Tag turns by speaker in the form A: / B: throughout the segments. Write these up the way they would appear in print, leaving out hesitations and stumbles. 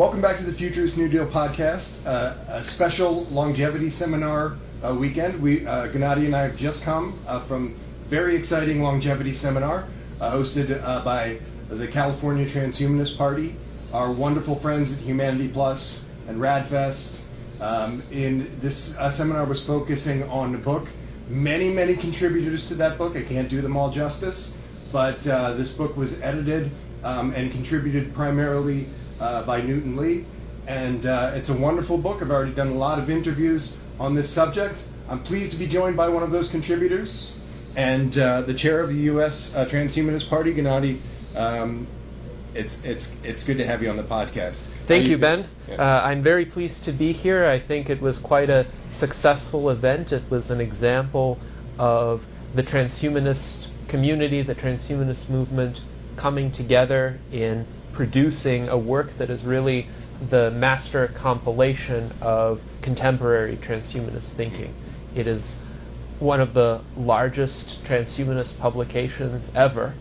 A: Welcome back to the Futurist New Deal podcast, a special longevity seminar weekend. Gennady and I have just come from a very exciting longevity seminar hosted by the California Transhumanist Party, our wonderful friends at Humanity Plus and Radfest. In this seminar was focusing on the book. Many contributors to that book. I can't do them all justice, but this book was edited and contributed primarily by Newton Lee, and it's a wonderful book. I've already done a lot of interviews on this subject. I'm pleased to be joined by one of those contributors and the chair of the U.S. Transhumanist Party, Gennady. It's good to have you on the podcast.
B: Thank you, Ben.
A: Yeah.
B: I'm very pleased to be here. I think it was quite a successful event. It was an example of the transhumanist community, the transhumanist movement coming together in producing a work that is really the master compilation of contemporary transhumanist thinking. It is one of the largest transhumanist publications ever,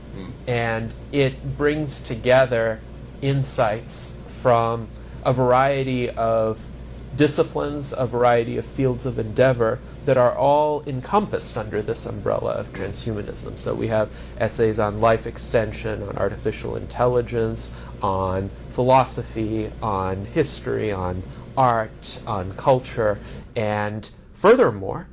B: and it brings together insights from a variety of disciplines, a variety of fields of endeavor that are all encompassed under this umbrella of transhumanism. So we have essays on life extension, on artificial intelligence, on philosophy, on history, on art, on culture, and furthermore,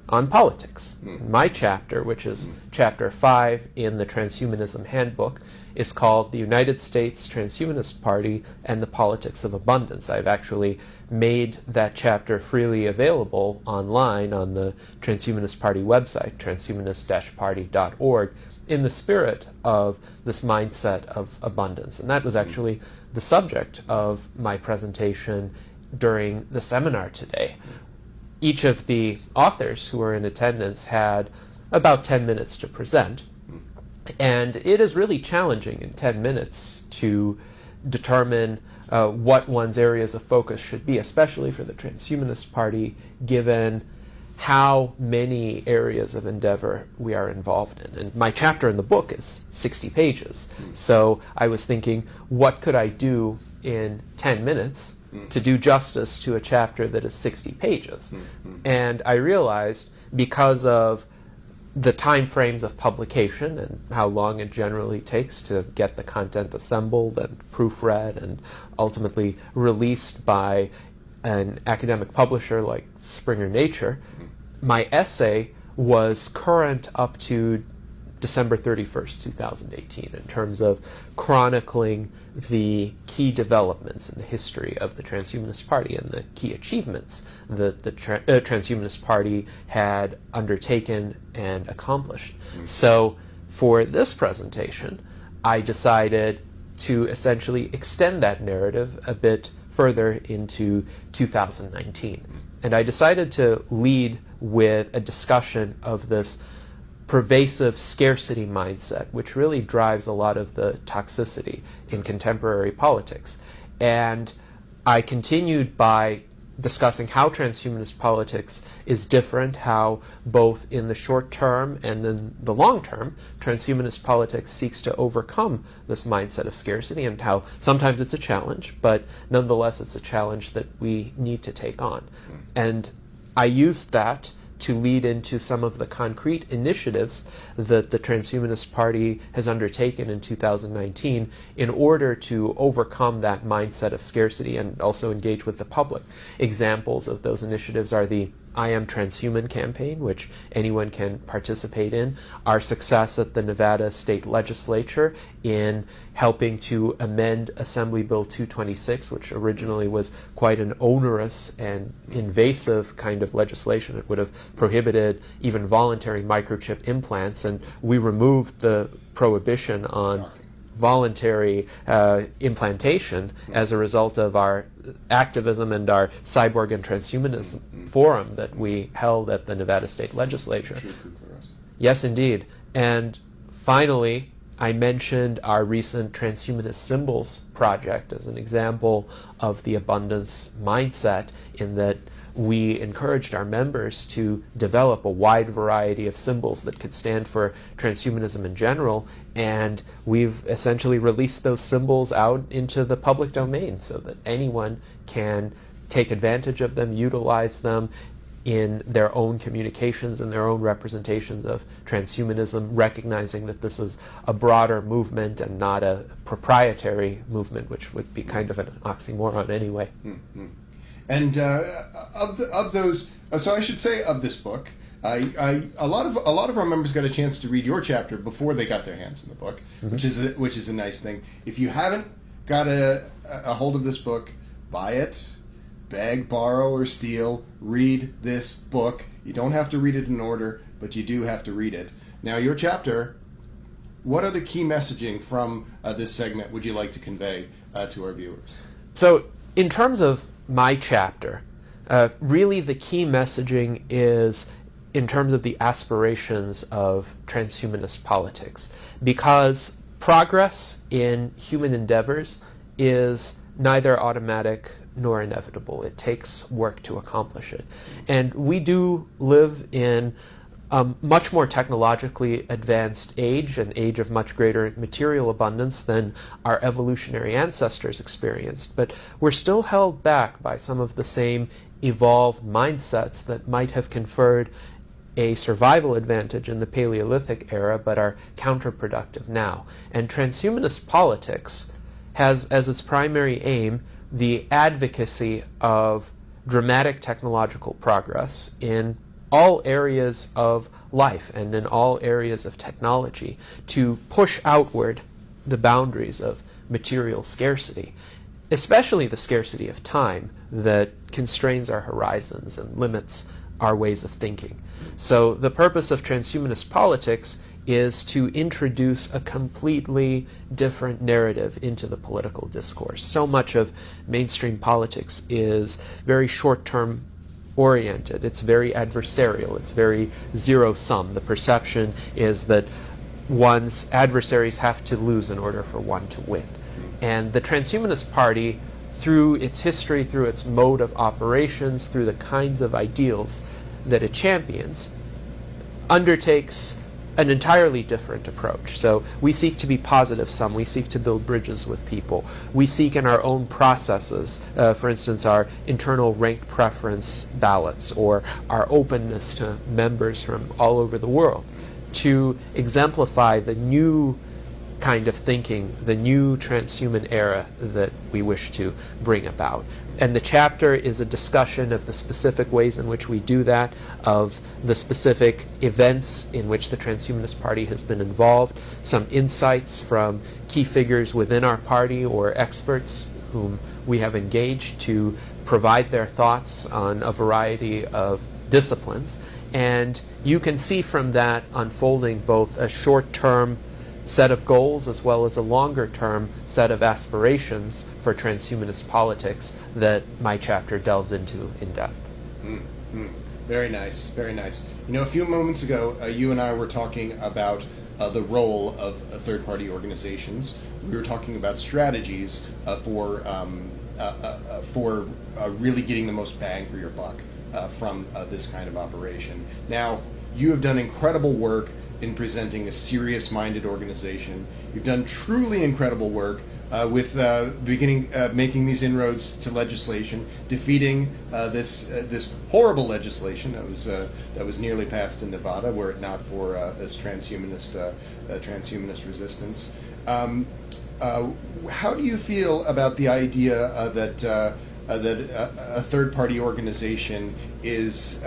B: on politics. My chapter, which is chapter 5 in the Transhumanism Handbook, is called The United States Transhumanist Party and the Politics of Abundance. I've actually made that chapter freely available online on the Transhumanist Party website, transhumanist-party.org, in the spirit of this mindset of abundance. And that was actually the subject of my presentation during the seminar today. Each of the authors who were in attendance had about 10 minutes to present, and it is really challenging in 10 minutes to determine what one's areas of focus should be, especially for the Transhumanist Party, given how many areas of endeavor we are involved in. And my chapter in the book is 60 pages, so I was thinking, what could I do in 10 minutes to do justice to a chapter that is 60 pages? And I realized, because of the time frames of publication and how long it generally takes to get the content assembled and proofread and ultimately released by an academic publisher like Springer Nature, my essay was current up to December 31st, 2018, in terms of chronicling the key developments in the history of the Transhumanist Party and the key achievements that the Transhumanist Party had undertaken and accomplished. So for this presentation, I decided to essentially extend that narrative a bit further into 2019. And I decided to lead with a discussion of this pervasive scarcity mindset, which really drives a lot of the toxicity in contemporary politics. And I continued by discussing how transhumanist politics is different, how both in the short term and in the long term, transhumanist politics seeks to overcome this mindset of scarcity, and how sometimes it's a challenge, but nonetheless it's a challenge that we need to take on. And I used that to lead into some of the concrete initiatives that the Transhumanist Party has undertaken in 2019 in order to overcome that mindset of scarcity and also engage with the public. Examples of those initiatives are the I Am Transhuman campaign, which anyone can participate in, our success at the Nevada State Legislature in helping to amend Assembly Bill 226, which originally was quite an onerous and invasive kind of legislation. It would have prohibited even voluntary microchip implants, and we removed the prohibition on voluntary implantation as a result of our activism and our cyborg and transhumanism forum that we held at the Nevada State Legislature. Yes, indeed. And finally, I mentioned our recent Transhumanist Symbols project as an example of the abundance mindset, in that we encouraged our members to develop a wide variety of symbols that could stand for transhumanism in general, and we've essentially released those symbols out into the public domain so that anyone can take advantage of them, utilize them in their own communications and their own representations of transhumanism, recognizing that this is a broader movement and not a proprietary movement, which would be kind of an oxymoron anyway.
A: Mm-hmm. And of those, so I should say of this book, a lot of our members got a chance to read your chapter before they got their hands on the book, mm-hmm. which is a nice thing. If you haven't got a hold of this book, buy it. Beg, borrow, or steal, read this book. You don't have to read it in order, but you do have to read it. Now, your chapter, what other key messaging from this segment would you like to convey to our viewers?
B: So, in terms of my chapter, really the key messaging is in terms of the aspirations of transhumanist politics, because progress in human endeavors is neither automatic nor inevitable. It takes work to accomplish it. And we do live in a much more technologically advanced age, an age of much greater material abundance than our evolutionary ancestors experienced. But we're still held back by some of the same evolved mindsets that might have conferred a survival advantage in the Paleolithic era, but are counterproductive now. And transhumanist politics has as its primary aim the advocacy of dramatic technological progress in all areas of life and in all areas of technology, to push outward the boundaries of material scarcity, especially the scarcity of time that constrains our horizons and limits our ways of thinking. So the purpose of transhumanist politics is to introduce a completely different narrative into the political discourse. So much of mainstream politics is very short-term oriented. It's very adversarial. It's very zero-sum. The perception is that one's adversaries have to lose in order for one to win. And the Transhumanist Party, through its history, through its mode of operations, through the kinds of ideals that it champions, undertakes an entirely different approach. So we seek to be positive-sum. We seek to build bridges with people. We seek in our own processes, for instance, our internal ranked preference ballots or our openness to members from all over the world, to exemplify the new kind of thinking, the new transhuman era that we wish to bring about. And the chapter is a discussion of the specific ways in which we do that, of the specific events in which the Transhumanist Party has been involved, some insights from key figures within our party or experts whom we have engaged to provide their thoughts on a variety of disciplines. And you can see from that unfolding both a short-term set of goals as well as a longer-term set of aspirations for transhumanist politics that my chapter delves into in depth.
A: Mm-hmm. Very nice, very nice. You know, a few moments ago, you and I were talking about the role of third-party organizations. We were talking about strategies for really getting the most bang for your buck from this kind of operation. Now, you have done incredible work in presenting a serious-minded organization. You've done truly incredible work with making these inroads to legislation, defeating this horrible legislation that was nearly passed in Nevada, were it not for this transhumanist resistance. How do you feel about the idea that a third-party organization is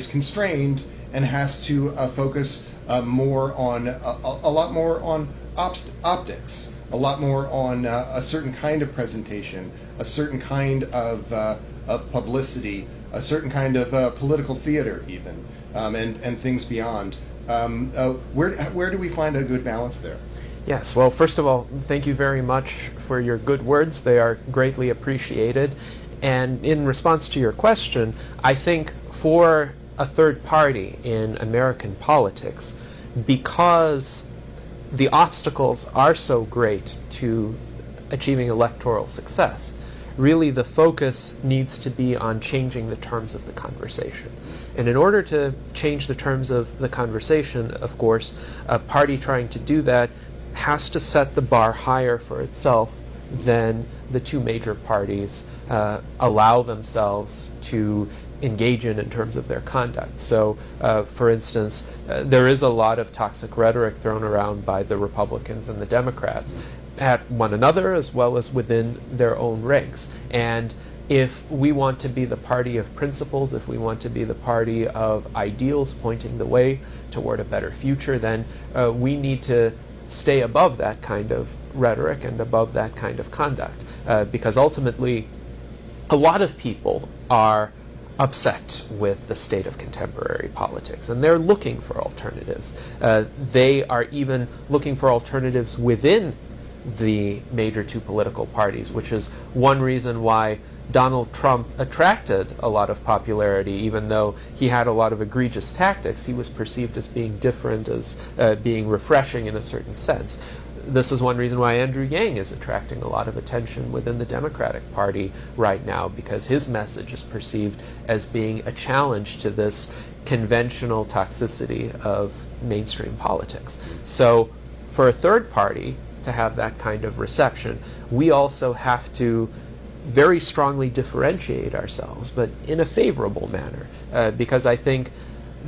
A: constrained and has to focus more on a lot more on optics, a lot more on a certain kind of presentation, a certain kind of publicity, a certain kind of political theater, even, and things beyond. Where do we find a good balance there?
B: Yes, well, first of all, thank you very much for your good words. They are greatly appreciated. And in response to your question, I think for a third party in American politics, because the obstacles are so great to achieving electoral success, really the focus needs to be on changing the terms of the conversation. And in order to change the terms of the conversation, of course, a party trying to do that has to set the bar higher for itself than the two major parties allow themselves to engage in terms of their conduct. So, for instance, there is a lot of toxic rhetoric thrown around by the Republicans and the Democrats at one another as well as within their own ranks. And if we want to be the party of principles, if we want to be the party of ideals pointing the way toward a better future, then we need to stay above that kind of rhetoric and above that kind of conduct. Because ultimately, a lot of people are upset with the state of contemporary politics, and they're looking for alternatives. They are even looking for alternatives within the major two political parties, which is one reason why Donald Trump attracted a lot of popularity. Even though he had a lot of egregious tactics, he was perceived as being different, as being refreshing in a certain sense. This is one reason why Andrew Yang is attracting a lot of attention within the Democratic Party right now, because his message is perceived as being a challenge to this conventional toxicity of mainstream politics. So for a third party to have that kind of reception, we also have to very strongly differentiate ourselves, but in a favorable manner, because I think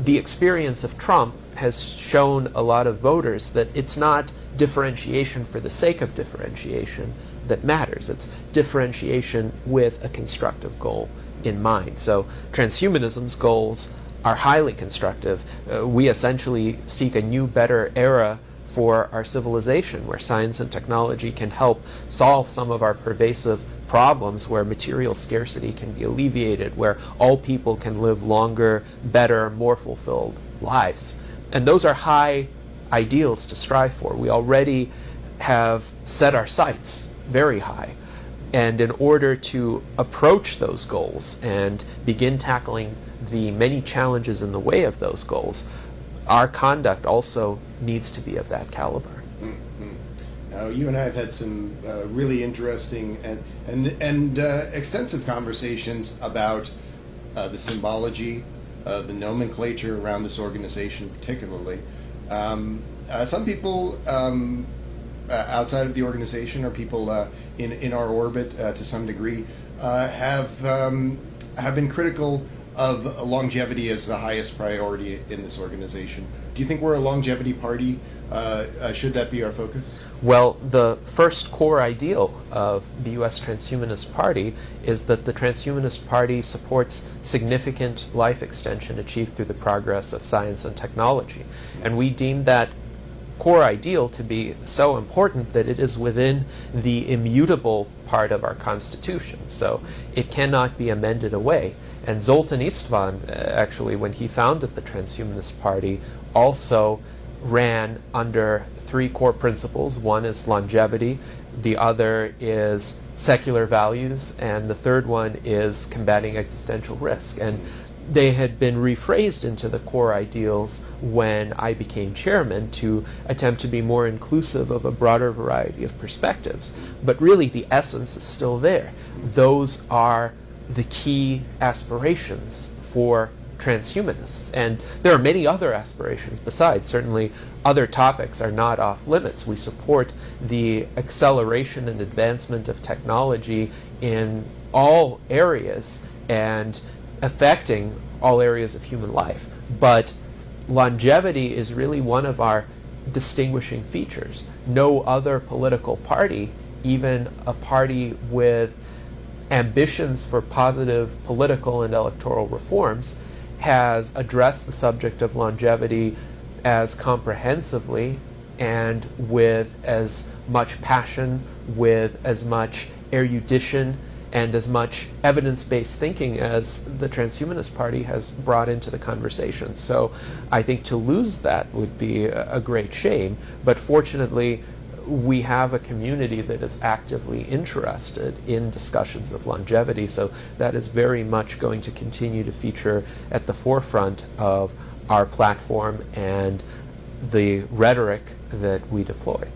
B: the experience of Trump has shown a lot of voters that it's not differentiation for the sake of differentiation that matters. It's differentiation with a constructive goal in mind. So transhumanism's goals are highly constructive. We essentially seek a new, better era for our civilization, where science and technology can help solve some of our pervasive problems, where material scarcity can be alleviated, where all people can live longer, better, more fulfilled lives. And those are high ideals to strive for. We already have set our sights very high. And in order to approach those goals and begin tackling the many challenges in the way of those goals, our conduct also needs to be of that caliber.
A: Now, you and I have had some really interesting and extensive conversations about the symbology, the nomenclature around this organization particularly. Some people outside of the organization, or people in our orbit to some degree, have been critical of longevity as the highest priority in this organization. Do you think we're a longevity party? Should that be our focus?
B: Well, the first core ideal of the U.S. Transhumanist Party is that the Transhumanist Party supports significant life extension achieved through the progress of science and technology. And we deem that core ideal to be so important that it is within the immutable part of our Constitution. So it cannot be amended away. And Zoltan Istvan, actually, when he founded the Transhumanist Party, also ran under three core principles. One is longevity, the other is secular values, and the third one is combating existential risk. And they had been rephrased into the core ideals when I became chairman to attempt to be more inclusive of a broader variety of perspectives. But really the essence is still there. Those are the key aspirations for transhumanists. And there are many other aspirations besides. Certainly other topics are not off limits. We support the acceleration and advancement of technology in all areas and affecting all areas of human life. But longevity is really one of our distinguishing features. No other political party, even a party with ambitions for positive political and electoral reforms, has addressed the subject of longevity as comprehensively and with as much passion, with as much erudition and as much evidence-based thinking as the Transhumanist Party has brought into the conversation. So I think to lose that would be a great shame, but fortunately we have a community that is actively interested in discussions of longevity, so that is very much going to continue to feature at the forefront of our platform and the rhetoric that we deploy.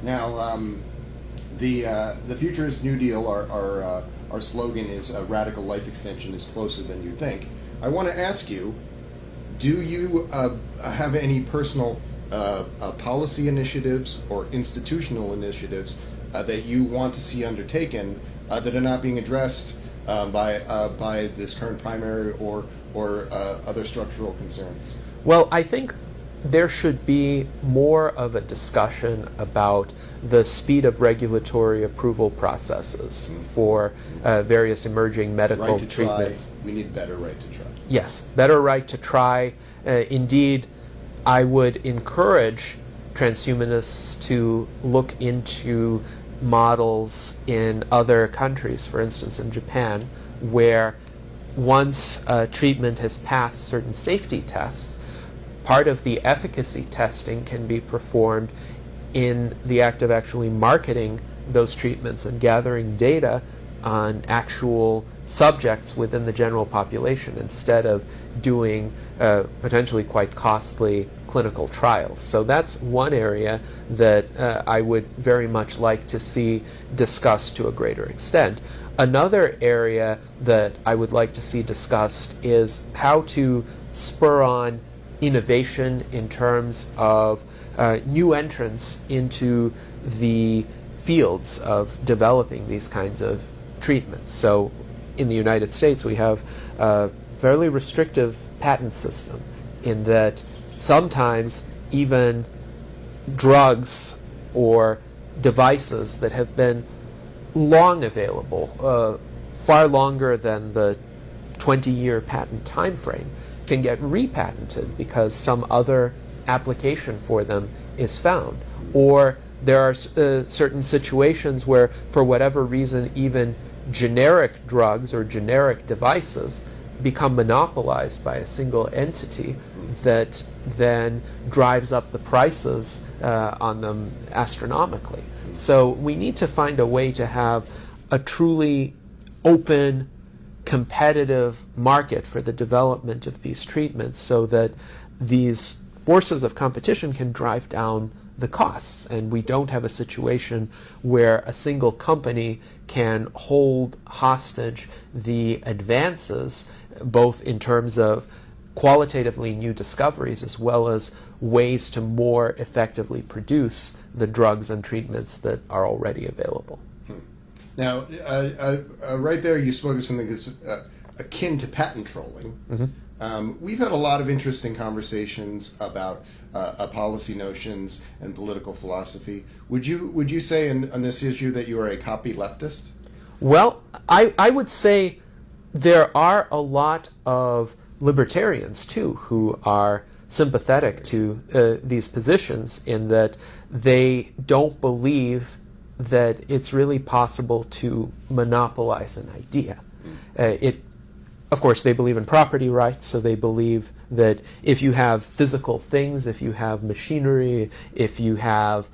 A: Now, the Futurist New Deal, our slogan is radical life extension is closer than you think. I want to ask you, do you have any personal policy initiatives or institutional initiatives that you want to see undertaken that are not being addressed by this current primary or other structural concerns?
B: Well, I think there should be more of a discussion about the speed of regulatory approval processes for various emerging medical
A: right to
B: treatments.
A: Try. We need better right to try.
B: Yes, better right to try. Indeed, I would encourage transhumanists to look into models in other countries, for instance in Japan, where once a treatment has passed certain safety tests, part of the efficacy testing can be performed in the act of actually marketing those treatments and gathering data on actual subjects within the general population instead of doing potentially quite costly clinical trials. So that's one area that I would very much like to see discussed to a greater extent. Another area that I would like to see discussed is how to spur on innovation in terms of new entrants into the fields of developing these kinds of treatments. So in the United States we have a fairly restrictive patent system in that sometimes even drugs or devices that have been long available, far longer than the 20-year patent time frame, can get repatented because some other application for them is found. Or there are certain situations where, for whatever reason, even generic drugs or generic devices become monopolized by a single entity that then drives up the prices on them astronomically. So we need to find a way to have a truly open, competitive market for the development of these treatments so that these forces of competition can drive down the costs, and we don't have a situation where a single company can hold hostage the advances, both in terms of qualitatively new discoveries as well as ways to more effectively produce the drugs and treatments that are already available.
A: Now, right there you spoke of something that's akin to patent trolling. Mm-hmm. We've had a lot of interesting conversations about policy notions and political philosophy. Would you say on this issue that you are a copy leftist?
B: Well, I would say there are a lot of libertarians too who are sympathetic to these positions, in that they don't believe that it's really possible to monopolize an idea. Of course, they believe in property rights, so they believe that if you have physical things, if you have machinery, if you have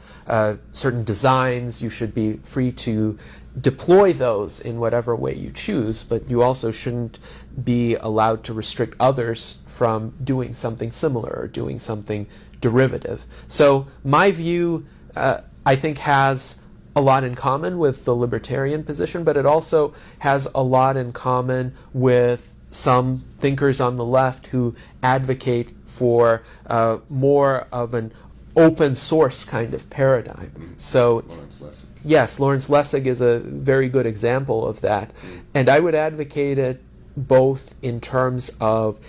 B: certain designs, you should be free to deploy those in whatever way you choose, but you also shouldn't be allowed to restrict others from doing something similar or doing something derivative. So my view, I think, has a lot in common with the libertarian position, but it also has a lot in common with some thinkers on the left who advocate for more of an open source kind of paradigm. So,
A: Lawrence Lessig.
B: Yes, Lawrence Lessig is a very good example of that. And I would advocate it both in terms of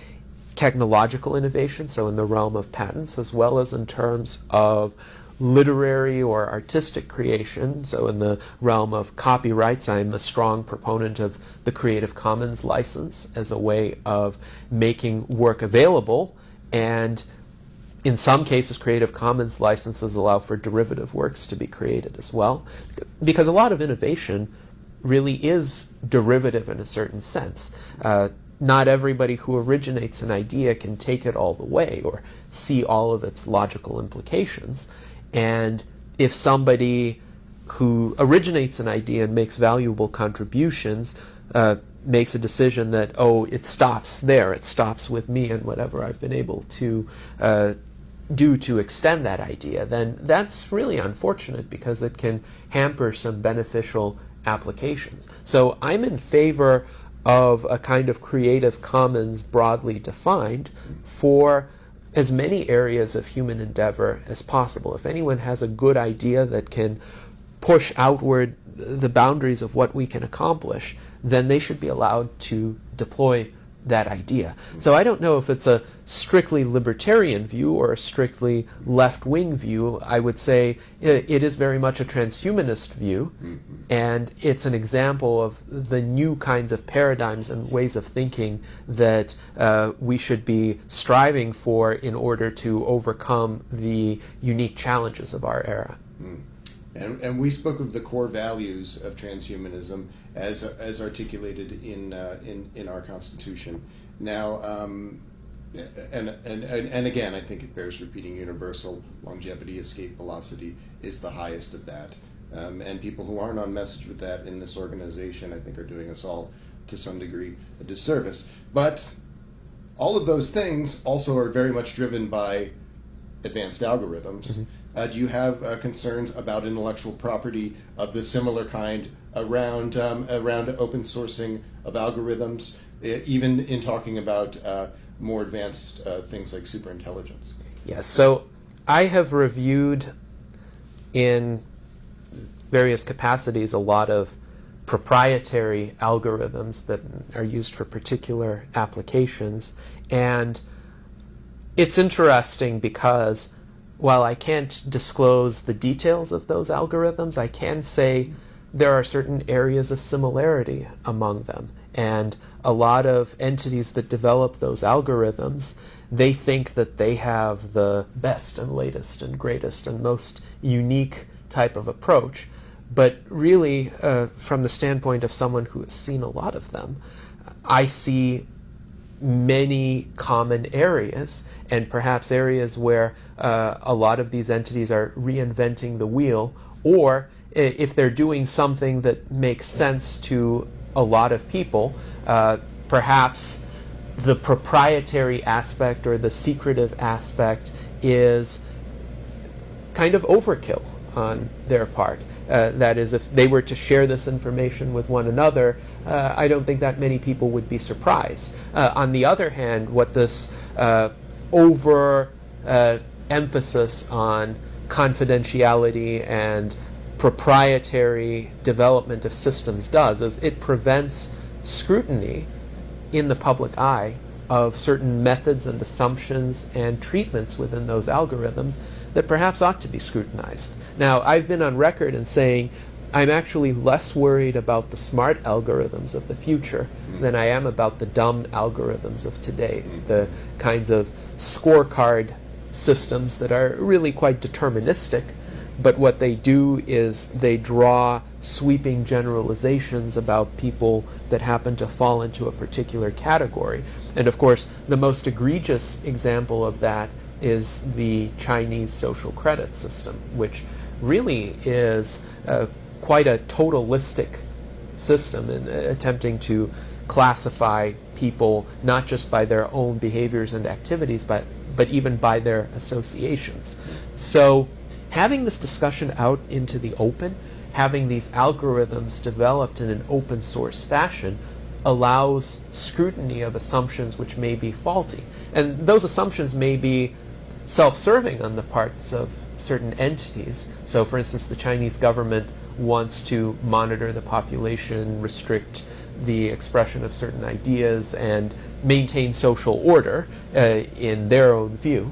B: technological innovation, so in the realm of patents, as well as in terms of literary or artistic creation. So in the realm of copyrights, I'm a strong proponent of the Creative Commons license as a way of making work available, and in some cases Creative Commons licenses allow for derivative works to be created as well, because a lot of innovation really is derivative in a certain sense. Not everybody who originates an idea can take it all the way or see all of its logical implications. And if somebody who originates an idea and makes valuable contributions makes a decision that, oh, it stops there, it stops with me and whatever I've been able to do to extend that idea, then that's really unfortunate because it can hamper some beneficial applications. So I'm in favor of a kind of Creative Commons broadly defined for as many areas of human endeavor as possible. If anyone has a good idea that can push outward the boundaries of what we can accomplish, then they should be allowed to deploy that idea. So I don't know if it's a strictly libertarian view or a strictly left-wing view. I would say it is very much a transhumanist view, and it's an example of the new kinds of paradigms and ways of thinking that we should be striving for in order to overcome the unique challenges of our era.
A: And we spoke of the core values of transhumanism as articulated in our Constitution. Now, and again, I think it bears repeating: universal longevity, escape velocity is the highest of that. And people who aren't on message with that in this organization, I think, are doing us all, to some degree, a disservice. But all of those things also are very much driven by advanced algorithms. Do you have concerns about intellectual property of the similar kind around open sourcing of algorithms, even in talking about more advanced things like superintelligence?
B: Yes. So I have reviewed in various capacities a lot of proprietary algorithms that are used for particular applications, and it's interesting because while I can't disclose the details of those algorithms, I can say there are certain areas of similarity among them. And a lot of entities that develop those algorithms, they think that they have the best and latest and greatest and most unique type of approach. But really, from the standpoint of someone who has seen a lot of them, I see many common areas, and perhaps areas where a lot of these entities are reinventing the wheel, or if they're doing something that makes sense to a lot of people, perhaps the proprietary aspect or the secretive aspect is kind of overkill on their part. That is, if they were to share this information with one another, I don't think that many people would be surprised. On the other hand, what this emphasis on confidentiality and proprietary development of systems does is it prevents scrutiny in the public eye of certain methods and assumptions and treatments within those algorithms that perhaps ought to be scrutinized. Now, I've been on record in saying I'm actually less worried about the smart algorithms of the future than I am about the dumb algorithms of today, the kinds of scorecard systems that are really quite deterministic, but what they do is they draw sweeping generalizations about people that happen to fall into a particular category. And of course, the most egregious example of that is the Chinese social credit system, which really is quite a totalistic system in attempting to classify people not just by their own behaviors and activities, but even by their associations. So having this discussion out into the open, having these algorithms developed in an open source fashion, allows scrutiny of assumptions which may be faulty. And those assumptions may be self-serving on the parts of certain entities. So for instance, the Chinese government wants to monitor the population, restrict the expression of certain ideas, and maintain social order in their own view.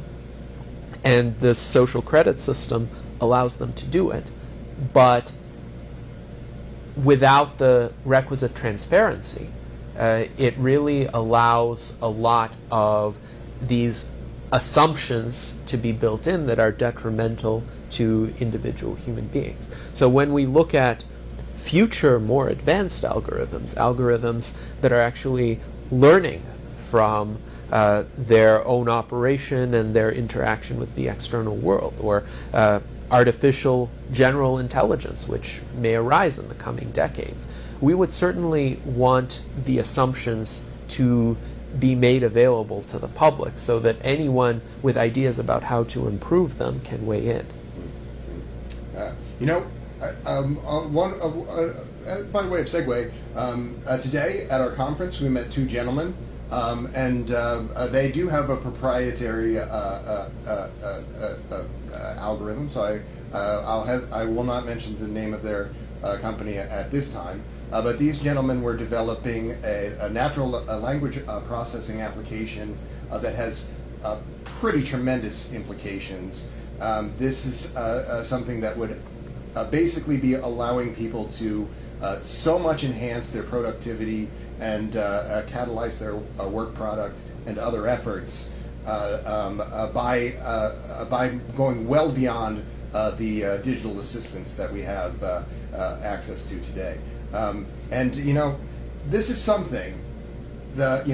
B: And the social credit system allows them to do it. But without the requisite transparency, it really allows a lot of these assumptions to be built in that are detrimental to individual human beings. So when we look at future, more advanced algorithms that are actually learning from their own operation and their interaction with the external world, or artificial general intelligence, which may arise in the coming decades, we would certainly want the assumptions to be made available to the public so that anyone with ideas about how to improve them can weigh in.
A: By way of segue, today at our conference we met two gentlemen, and they do have a proprietary algorithm. So I will not mention the name of their company at this time. But these gentlemen were developing a natural language processing application that has pretty tremendous implications. This is something that would basically be allowing people to so much enhance their productivity and catalyze their work product and other efforts by going well beyond the digital assistants that we have access to today. And this is something that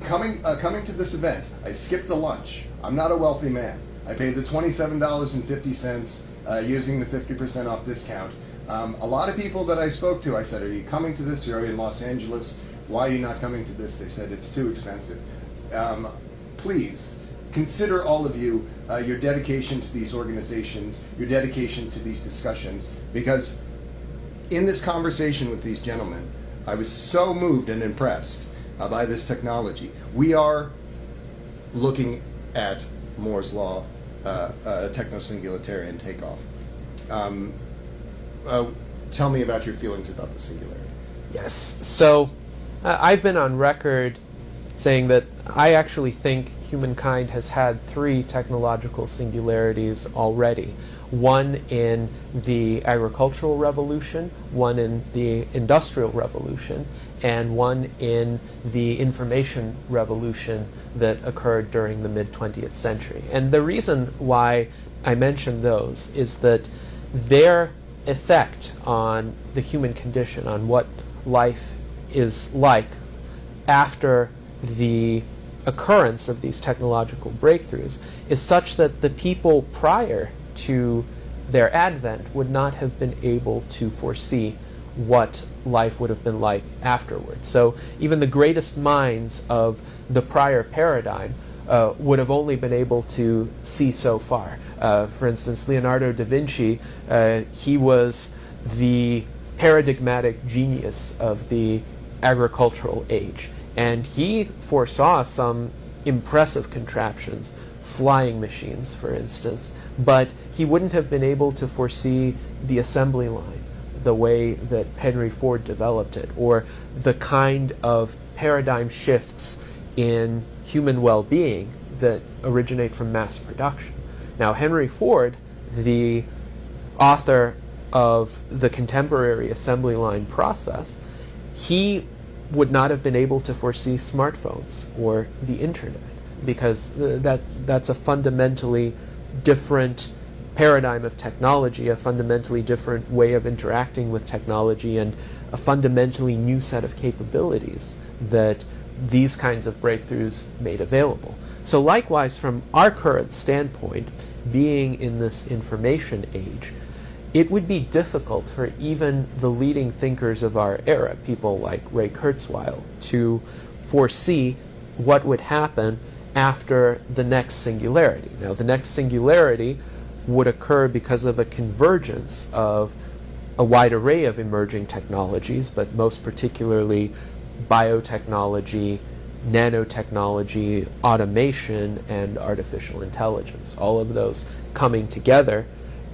A: coming to this event, I skipped the lunch. I'm not a wealthy man. I paid the $27.50 using the 50% off discount. A lot of people that I spoke to, I said, "Are you coming to this? You're in Los Angeles. Why are you not coming to this?" They said, "It's too expensive." Please consider, all of you, your dedication to these organizations, your dedication to these discussions, because in this conversation with these gentlemen, I was so moved and impressed by this technology. We are looking at Moore's Law, techno-singularitarian takeoff. Tell me about your feelings about the singularity.
B: Yes. So I've been on record saying that I actually think humankind has had 3 technological singularities already. One in the agricultural revolution, one in the industrial revolution, and one in the information revolution that occurred during the mid-20th century. And the reason why I mention those is that their effect on the human condition, on what life is like after the occurrence of these technological breakthroughs, is such that the people prior to their advent would not have been able to foresee what life would have been like afterwards. So even the greatest minds of the prior paradigm would have only been able to see so far. For instance, Leonardo da Vinci, he was the paradigmatic genius of the agricultural age, and he foresaw some impressive contraptions, flying machines, for instance, but he wouldn't have been able to foresee the assembly line the way that Henry Ford developed it, or the kind of paradigm shifts in human well-being that originate from mass production. Now, Henry Ford, the author of the contemporary assembly line process, he would not have been able to foresee smartphones or the internet, because that's a fundamentally different paradigm of technology, a fundamentally different way of interacting with technology, and a fundamentally new set of capabilities that these kinds of breakthroughs made available. So likewise, from our current standpoint, being in this information age, it would be difficult for even the leading thinkers of our era, people like Ray Kurzweil, to foresee what would happen after the next singularity. Now, the next singularity would occur because of a convergence of a wide array of emerging technologies, but most particularly biotechnology, nanotechnology, automation, and artificial intelligence. All of those coming together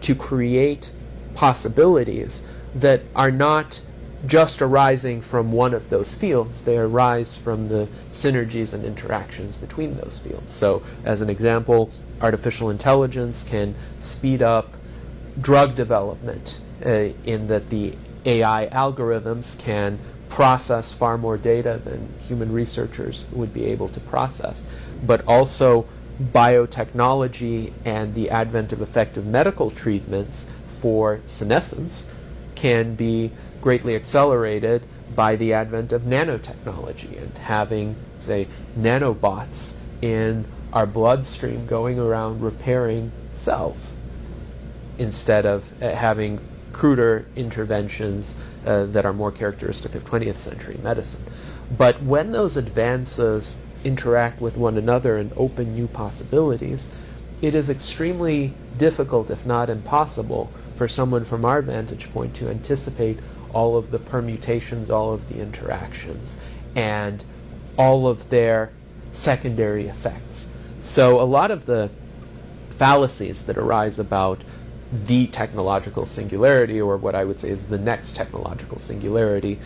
B: to create possibilities that are not just arising from one of those fields, they arise from the synergies and interactions between those fields. So, as an example, artificial intelligence can speed up drug development in that the AI algorithms can process far more data than human researchers would be able to process. But also biotechnology and the advent of effective medical treatments for senescence can be greatly accelerated by the advent of nanotechnology and having, say, nanobots in our bloodstream going around repairing cells instead of having cruder interventions that are more characteristic of 20th century medicine. But when those advances interact with one another and open new possibilities, it is extremely difficult, if not impossible, for someone from our vantage point to anticipate all of the permutations, all of the interactions, and all of their secondary effects. So a lot of the fallacies that arise about the technological singularity, or what I would say is the next technological singularity,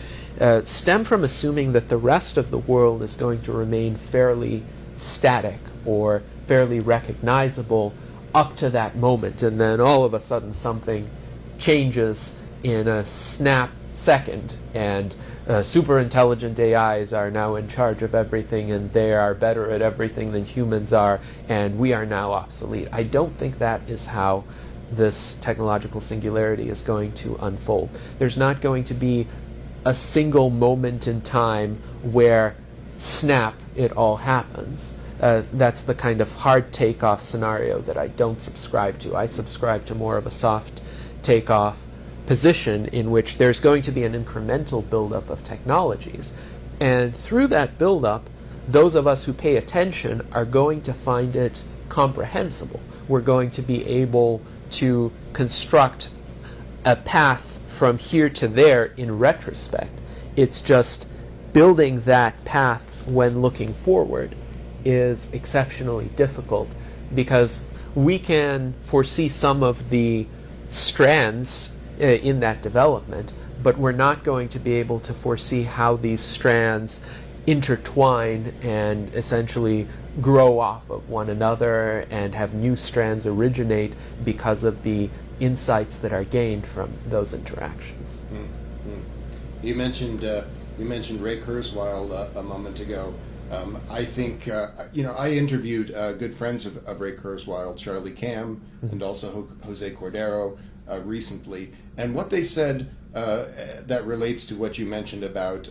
B: stem from assuming that the rest of the world is going to remain fairly static or fairly recognizable up to that moment, and then all of a sudden something changes in a snap second, and super intelligent AIs are now in charge of everything, and they are better at everything than humans are, and we are now obsolete. I don't think that is how this technological singularity is going to unfold. There's not going to be a single moment in time where, snap, it all happens. That's the kind of hard takeoff scenario that I don't subscribe to. I subscribe to more of a soft takeoff position in which there's going to be an incremental buildup of technologies. And through that buildup, those of us who pay attention are going to find it comprehensible. We're going to be able to construct a path from here to there in retrospect. It's just building that path when looking forward is exceptionally difficult, because we can foresee some of the strands in that development, but we're not going to be able to foresee how these strands intertwine and essentially grow off of one another and have new strands originate because of the insights that are gained from those interactions.
A: Mm-hmm. You mentioned Ray Kurzweil a moment ago. I think I interviewed good friends of Ray Kurzweil, Charlie Kam, and also Jose Cordero recently, and what they said that relates to what you mentioned about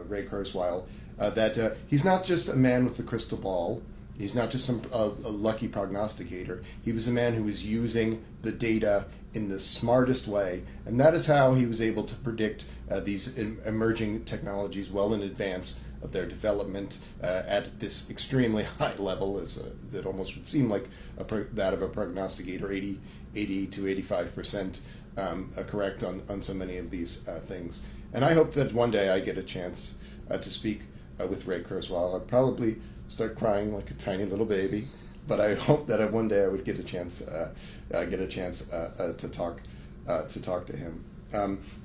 A: Ray Kurzweil, that he's not just a man with a crystal ball. He's not just a lucky prognosticator. He was a man who was using the data in the smartest way, and that is how he was able to predict these emerging technologies well in advance of their development at this extremely high level, that almost would seem like that of a prognosticator, 80 to 85% correct on so many of these things. And I hope that one day I get a chance to speak with Ray Kurzweil. I'll probably start crying like a tiny little baby, but I hope that one day I would get a chance to talk to him.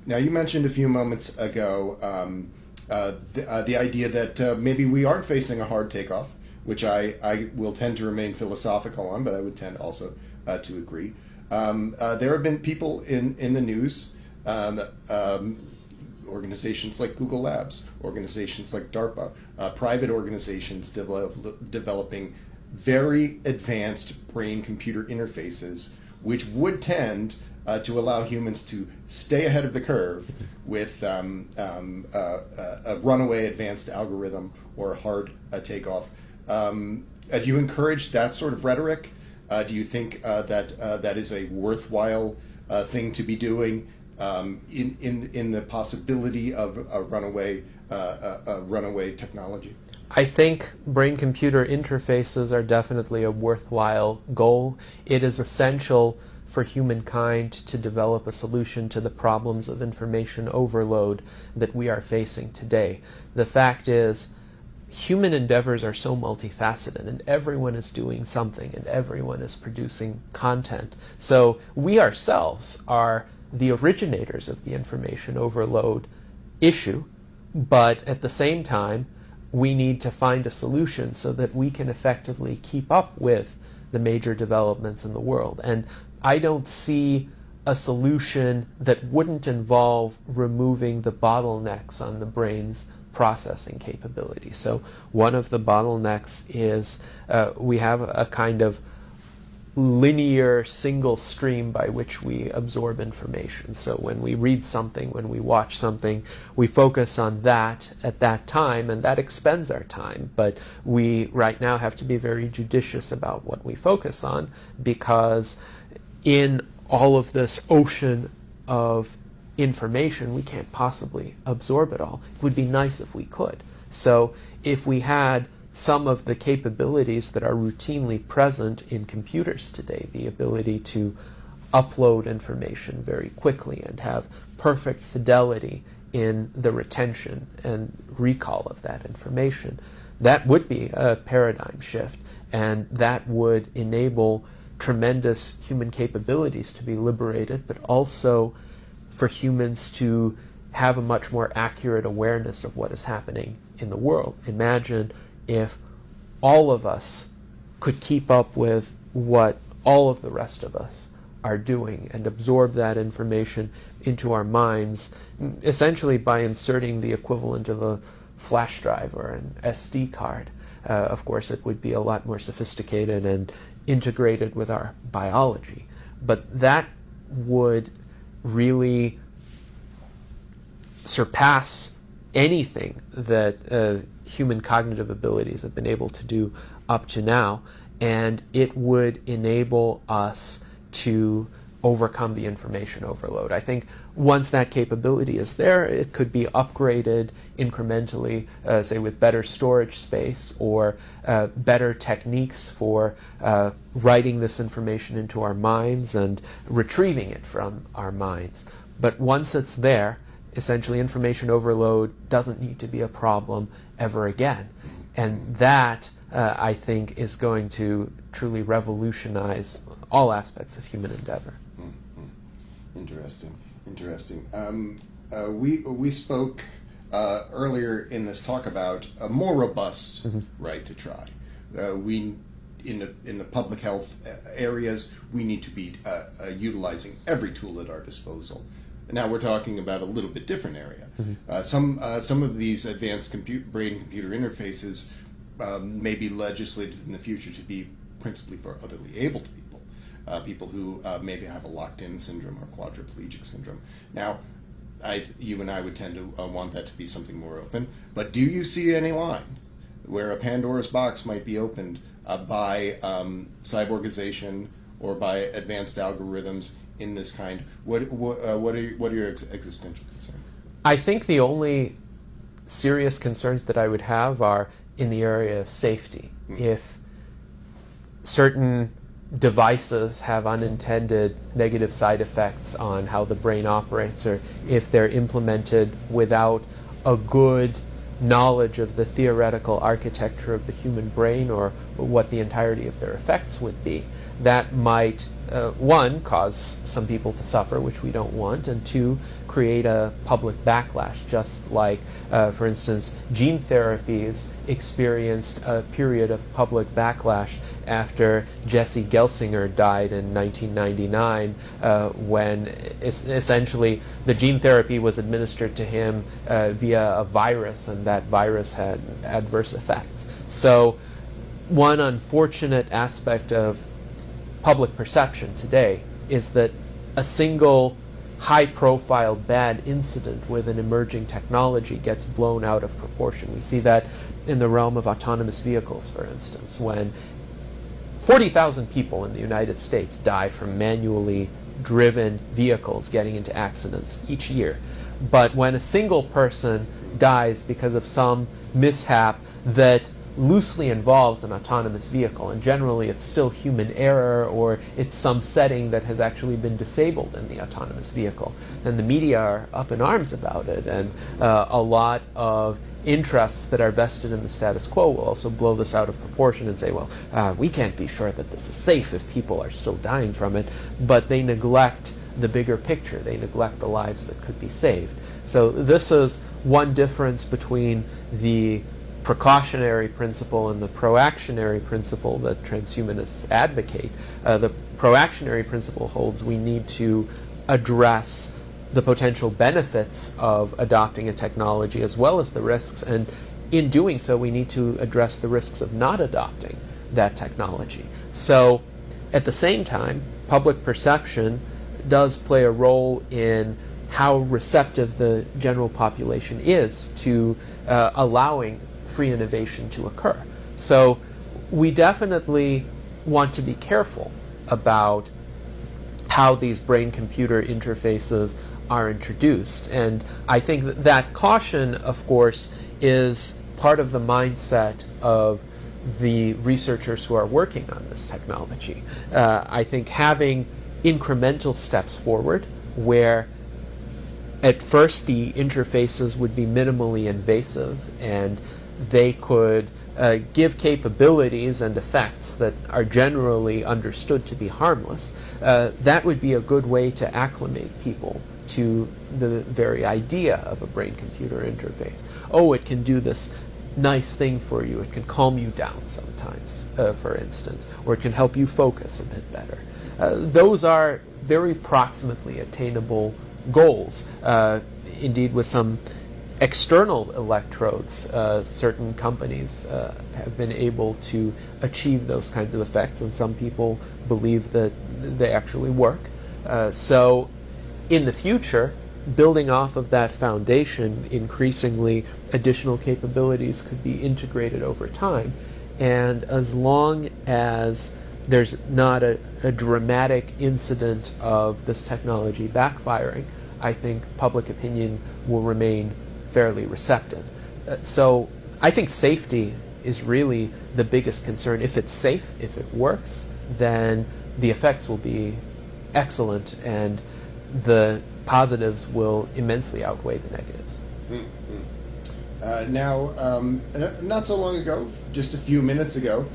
A: Now, you mentioned a few moments ago the idea that maybe we aren't facing a hard takeoff, which I will tend to remain philosophical on, but I would tend also to agree. There have been people in the news, organizations like Google Labs, organizations like DARPA, private organizations developing very advanced brain-computer interfaces, which would tend to allow humans to stay ahead of the curve with a runaway advanced algorithm or a hard takeoff. Do you encourage that sort of rhetoric? Do you think that is a worthwhile thing to be doing in the possibility of a runaway technology?
B: I think brain-computer interfaces are definitely a worthwhile goal. It is essential for humankind to develop a solution to the problems of information overload that we are facing today. The fact is, human endeavors are so multifaceted, and everyone is doing something, and everyone is producing content. So we ourselves are the originators of the information overload issue, but at the same time, we need to find a solution so that we can effectively keep up with the major developments in the world. And I don't see a solution that wouldn't involve removing the bottlenecks on the brain's processing capability. So one of the bottlenecks is we have a kind of linear single stream by which we absorb information. So when we read something, when we watch something, we focus on that at that time, and that expends our time. But we right now have to be very judicious about what we focus on, because in all of this ocean of information, we can't possibly absorb it all. It would be nice if we could. So if we had some of the capabilities that are routinely present in computers today, the ability to upload information very quickly and have perfect fidelity in the retention and recall of that information, that would be a paradigm shift, and that would enable tremendous human capabilities to be liberated, but also for humans to have a much more accurate awareness of what is happening in the world. Imagine if all of us could keep up with what all of the rest of us are doing and absorb that information into our minds, essentially by inserting the equivalent of a flash drive or an SD card. Of course, it would be a lot more sophisticated and integrated with our biology. But that would really surpass anything that human cognitive abilities have been able to do up to now, and it would enable us to overcome the information overload. I think once that capability is there, it could be upgraded incrementally, say with better storage space or better techniques for writing this information into our minds and retrieving it from our minds. But once it's there, essentially information overload doesn't need to be a problem ever again. And that, I think, is going to truly revolutionize all aspects of human endeavor.
A: Interesting. We spoke earlier in this talk about a more robust right to try. We in the public health areas, we need to be utilizing every tool at our disposal. Now we're talking about a little bit different area. Some of these advanced brain-computer interfaces may be legislated in the future to be principally for otherly abled people, people who maybe have a locked-in syndrome or quadriplegic syndrome. Now, you and I would tend to want that to be something more open, but do you see any line where a Pandora's box might be opened by cyborgization or by advanced algorithms in this kind? What are your existential concerns?
B: I think the only serious concerns that I would have are in the area of safety. If certain devices have unintended negative side effects on how the brain operates, or if they're implemented without a good knowledge of the theoretical architecture of the human brain or what the entirety of their effects would be, that might, one, cause some people to suffer, which we don't want, and two, create a public backlash, just like, for instance, gene therapies experienced a period of public backlash after Jesse Gelsinger died in 1999, when essentially the gene therapy was administered to him via a virus, and that virus had adverse effects. So one unfortunate aspect of public perception today is that a single high-profile bad incident with an emerging technology gets blown out of proportion. We see that in the realm of autonomous vehicles, for instance, when 40,000 people in the United States die from manually driven vehicles getting into accidents each year. But when a single person dies because of some mishap that loosely involves an autonomous vehicle, and generally it's still human error or it's some setting that has actually been disabled in the autonomous vehicle, and the media are up in arms about it, and a lot of interests that are vested in the status quo will also blow this out of proportion and say, well, we can't be sure that this is safe if people are still dying from it, but they neglect the bigger picture. They neglect the lives that could be saved. So this is one difference between the precautionary principle and the proactionary principle that transhumanists advocate. The proactionary principle holds we need to address the potential benefits of adopting a technology as well as the risks, and in doing so we need to address the risks of not adopting that technology. So at the same time, public perception does play a role in how receptive the general population is to allowing free innovation to occur. So we definitely want to be careful about how these brain-computer interfaces are introduced. And I think that caution, of course, is part of the mindset of the researchers who are working on this technology. I think having incremental steps forward where at first the interfaces would be minimally invasive and they could give capabilities and effects that are generally understood to be harmless, that would be a good way to acclimate people to the very idea of a brain-computer interface. Oh, it can do this nice thing for you. It can calm you down sometimes, for instance, or it can help you focus a bit better. Those are very proximately attainable goals. Indeed, with some external electrodes, certain companies have been able to achieve those kinds of effects, and some people believe that they actually work. So in the future, building off of that foundation, increasingly additional capabilities could be integrated over time. And as long as there's not a dramatic incident of this technology backfiring, I think public opinion will remain fairly receptive. So I think safety is really the biggest concern. If it's safe, if it works, then the effects will be excellent and the positives will immensely outweigh the negatives.
A: Not so long ago, just a few minutes ago,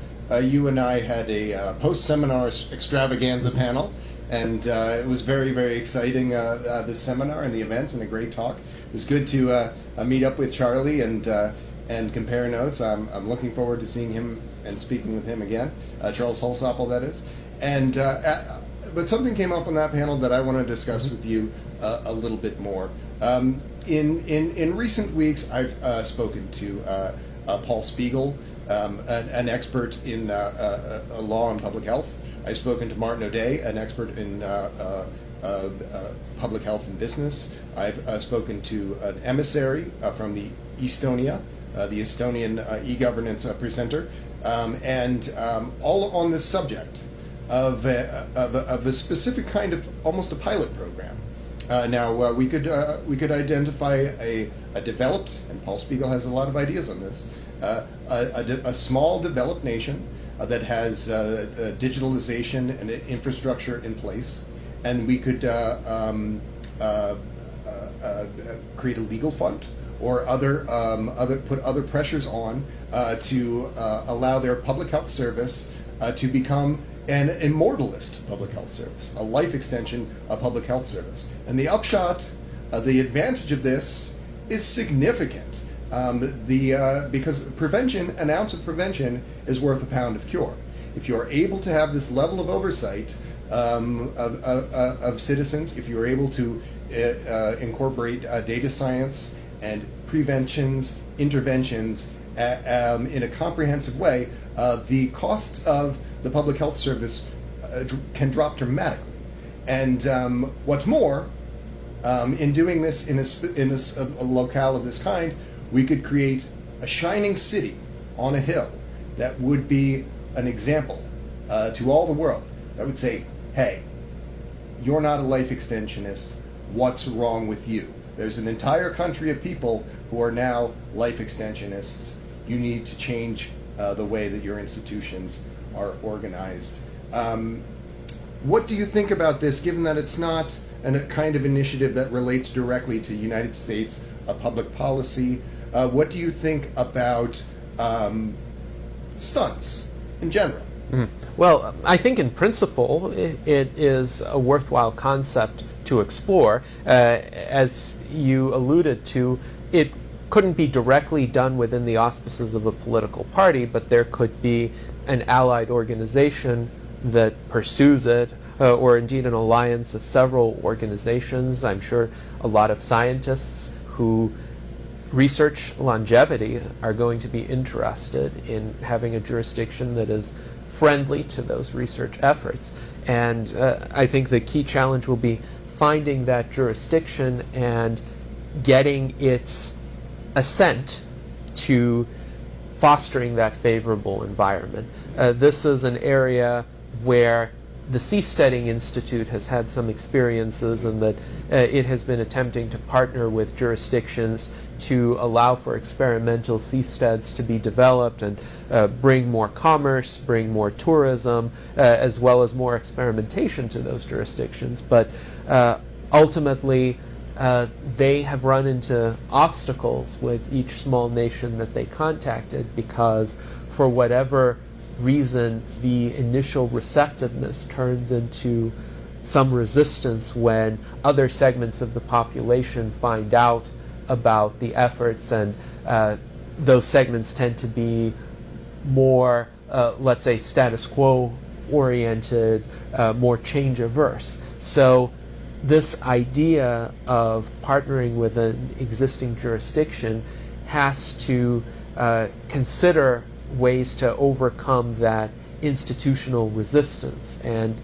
A: you and I had a post-seminar extravaganza panel, and it was very, very exciting, this seminar and the events, and a great talk. It was good to meet up with Charlie and compare notes. I'm looking forward to seeing him and speaking with him again, Charles Holsopple, that is. But something came up on that panel that I want to discuss with you a little bit more. In recent weeks, I've spoken to Paul Spiegel, an expert in law and public health. I've spoken to Martin O'Day, an expert in public health and business. I've spoken to an emissary from the Estonian e-governance presenter, and all on this subject of a specific kind of almost a pilot program. We could identify a developed, and Paul Spiegel has a lot of ideas on this, a small developed nation that has digitalization and infrastructure in place, and we could create a legal fund or put other pressures on to allow their public health service to become an immortalist public health service, a life extension of public health service. And the upshot, the advantage of this is significant. Because prevention, an ounce of prevention is worth a pound of cure. If you're able to have this level of oversight of citizens, if you're able to incorporate data science and interventions in a comprehensive way, the costs of the public health service can drop dramatically. And what's more, in doing this in a locale of this kind, we could create a shining city on a hill that would be an example to all the world. That would say, hey, you're not a life extensionist. What's wrong with you? There's an entire country of people who are now life extensionists. You need to change the way that your institutions are organized. What do you think about this, given that it's not a kind of initiative that relates directly to United States public policy? What do you think about stunts in general?
B: Mm-hmm. Well, I think in principle it is a worthwhile concept to explore. As you alluded to, it couldn't be directly done within the auspices of a political party, but there could be an allied organization that pursues it, or indeed an alliance of several organizations. I'm sure a lot of scientists who research longevity are going to be interested in having a jurisdiction that is friendly to those research efforts. And I think the key challenge will be finding that jurisdiction and getting its assent to fostering that favorable environment. This is an area where the Seasteading Institute has had some experiences, and that it has been attempting to partner with jurisdictions to allow for experimental seasteads to be developed and bring more commerce, bring more tourism, as well as more experimentation to those jurisdictions. But ultimately, they have run into obstacles with each small nation that they contacted, because for whatever reason the initial receptiveness turns into some resistance when other segments of the population find out about the efforts, and those segments tend to be more, let's say, status quo oriented, more change averse. So this idea of partnering with an existing jurisdiction has to consider ways to overcome that institutional resistance and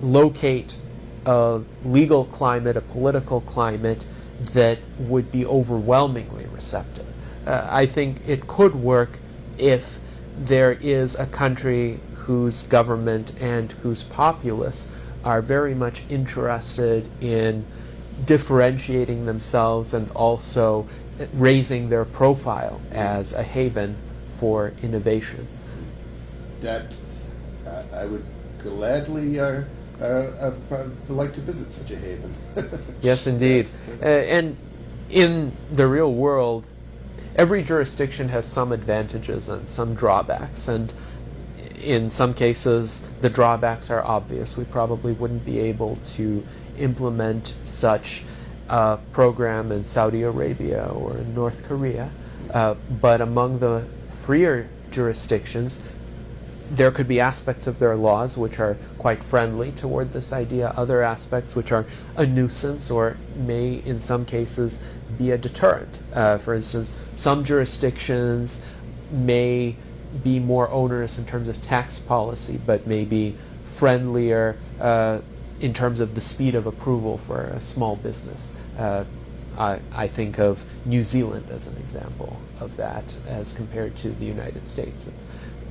B: locate a legal climate, a political climate that would be overwhelmingly receptive. I think it could work if there is a country whose government and whose populace are very much interested in differentiating themselves and also raising their profile as a haven for innovation.
A: That I would gladly like to visit such a haven.
B: Yes, indeed. And in the real world, every jurisdiction has some advantages and some drawbacks, and in some cases the drawbacks are obvious. We probably wouldn't be able to implement such a program in Saudi Arabia or in North Korea, but among the freer jurisdictions, there could be aspects of their laws which are quite friendly toward this idea, other aspects which are a nuisance or may, in some cases, be a deterrent. For instance, some jurisdictions may be more onerous in terms of tax policy, but may be friendlier in terms of the speed of approval for a small business. I think of New Zealand as an example of that as compared to the United States. It's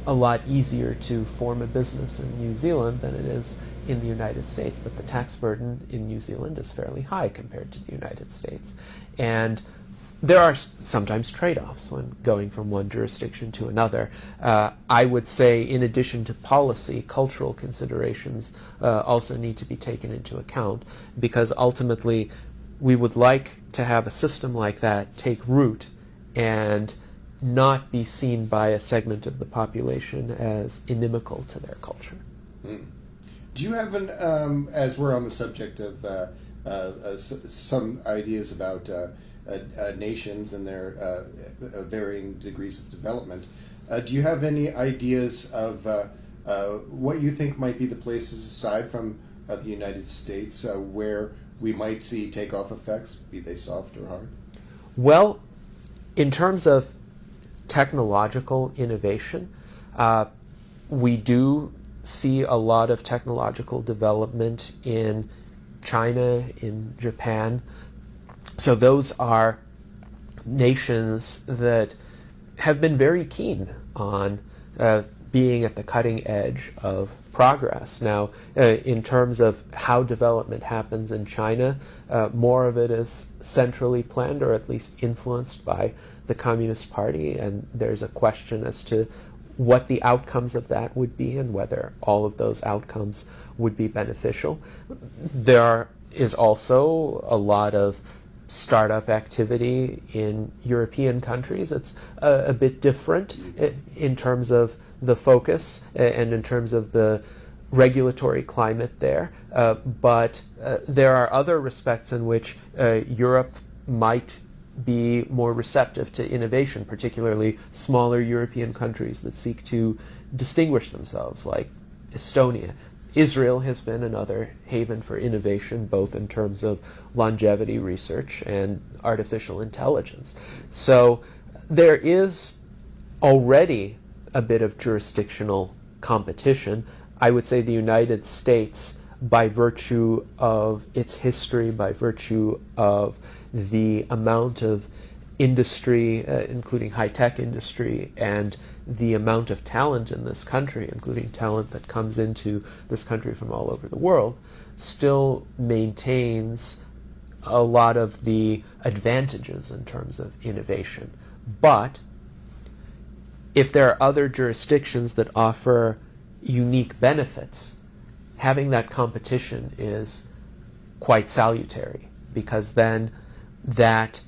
B: a lot easier to form a business in New Zealand than it is in the United States, but the tax burden in New Zealand is fairly high compared to the United States. And there are sometimes trade-offs when going from one jurisdiction to another. I would say, in addition to policy, cultural considerations also need to be taken into account, because ultimately we would like to have a system like that take root and not be seen by a segment of the population as inimical to their culture.
A: Do you have as we're on the subject of some ideas about nations and their varying degrees of development, do you have any ideas of what you think might be the places, aside from the United States, where we might see takeoff effects, be they soft or hard?
B: Well, in terms of technological innovation, we do see a lot of technological development in China, in Japan. So those are nations that have been very keen on being at the cutting edge of progress. Now, in terms of how development happens in China, more of it is centrally planned, or at least influenced by the Communist Party, and there's a question as to what the outcomes of that would be and whether all of those outcomes would be beneficial. There is also a lot of startup activity in European countries. It's a bit different in terms of the focus and in terms of the regulatory climate there, but there are other respects in which Europe might be more receptive to innovation, particularly smaller European countries that seek to distinguish themselves, like Estonia. Israel has been another haven for innovation, both in terms of longevity research and artificial intelligence. So there is already a bit of jurisdictional competition. I would say the United States, by virtue of its history, by virtue of the amount of industry, including high-tech industry, and the amount of talent in this country, including talent that comes into this country from all over the world, still maintains a lot of the advantages in terms of innovation. But if there are other jurisdictions that offer unique benefits, having that competition is quite salutary, because then that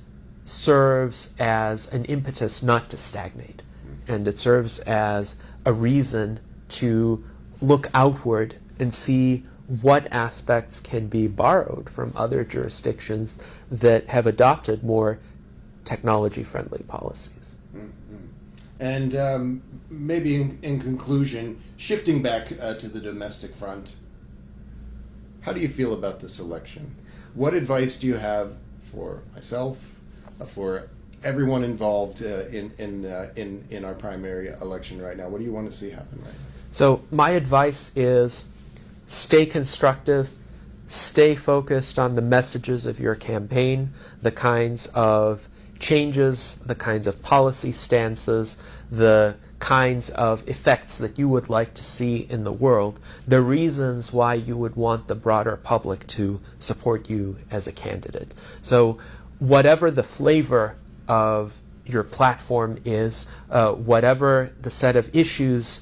B: serves as an impetus not to stagnate, and it serves as a reason to look outward and see what aspects can be borrowed from other jurisdictions that have adopted more technology-friendly policies.
A: Mm-hmm. And maybe in conclusion, shifting back to the domestic front, how do you feel about this election? What advice do you have for myself, for everyone involved in our primary election right now? What do you want to see happen right now?
B: So my advice is stay constructive, stay focused on the messages of your campaign, the kinds of changes, the kinds of policy stances, the kinds of effects that you would like to see in the world, the reasons why you would want the broader public to support you as a candidate. So whatever the flavor of your platform is, whatever the set of issues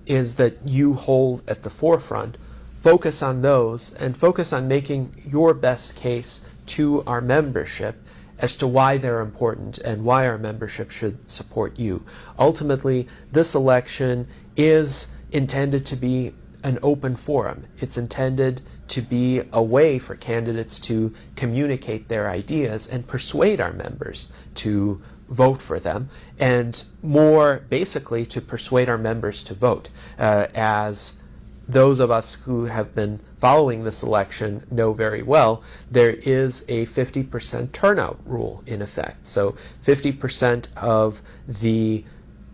B: is that you hold at the forefront, focus on those and focus on making your best case to our membership as to why they're important and why our membership should support you. Ultimately, this election is intended to be an open forum. It's intended to be a way for candidates to communicate their ideas and persuade our members to vote for them, and more basically to persuade our members to vote. As those of us who have been following this election know very well, there is a 50% turnout rule in effect. So 50% of the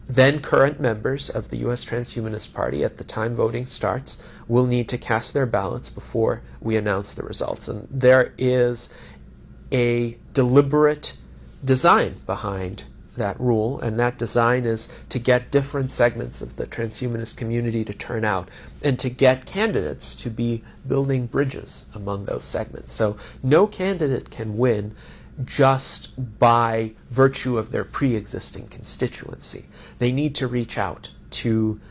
B: then current members of the U.S. Transhumanist Party at the time voting starts will need to cast their ballots before we announce the results. And there is a deliberate design behind that rule, and that design is to get different segments of the transhumanist community to turn out and to get candidates to be building bridges among those segments. So no candidate can win just by virtue of their pre-existing constituency. They need to reach out to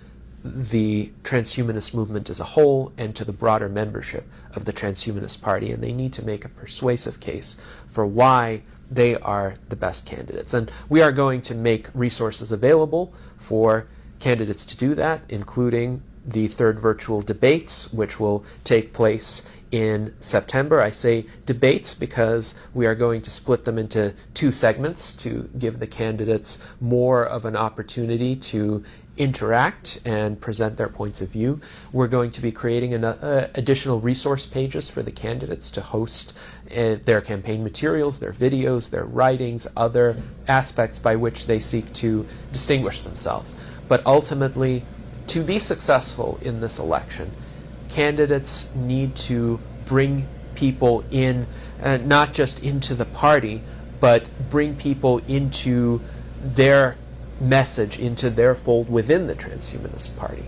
B: the transhumanist movement as a whole and to the broader membership of the Transhumanist Party, and they need to make a persuasive case for why they are the best candidates. And we are going to make resources available for candidates to do that, including the third virtual debates, which will take place in September. I say debates because we are going to split them into two segments to give the candidates more of an opportunity to interact and present their points of view. We're going to be creating additional resource pages for the candidates to host their campaign materials, their videos, their writings, other aspects by which they seek to distinguish themselves. But ultimately, to be successful in this election, candidates need to bring people in, not just into the party, but bring people into their message, into their fold within the Transhumanist Party.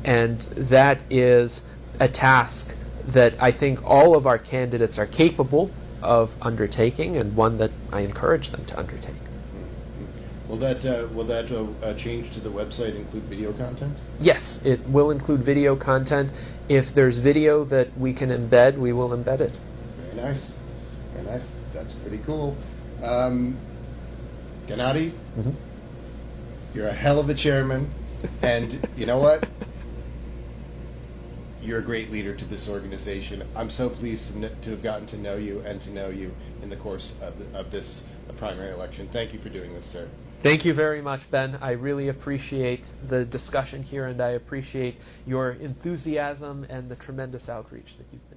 B: And that is a task that I think all of our candidates are capable of undertaking, and one that I encourage them to undertake.
A: Will that change to the website include video content?
B: Yes, it will include video content. If there's video that we can embed, we will embed it.
A: Very nice. Very nice. That's pretty cool. Gennady, you're a hell of a chairman, and you know what? You're a great leader to this organization. I'm so pleased to have gotten to know you and to know you in the course of this primary election. Thank you for doing this, sir.
B: Thank you very much, Ben. I really appreciate the discussion here, and I appreciate your enthusiasm and the tremendous outreach that you've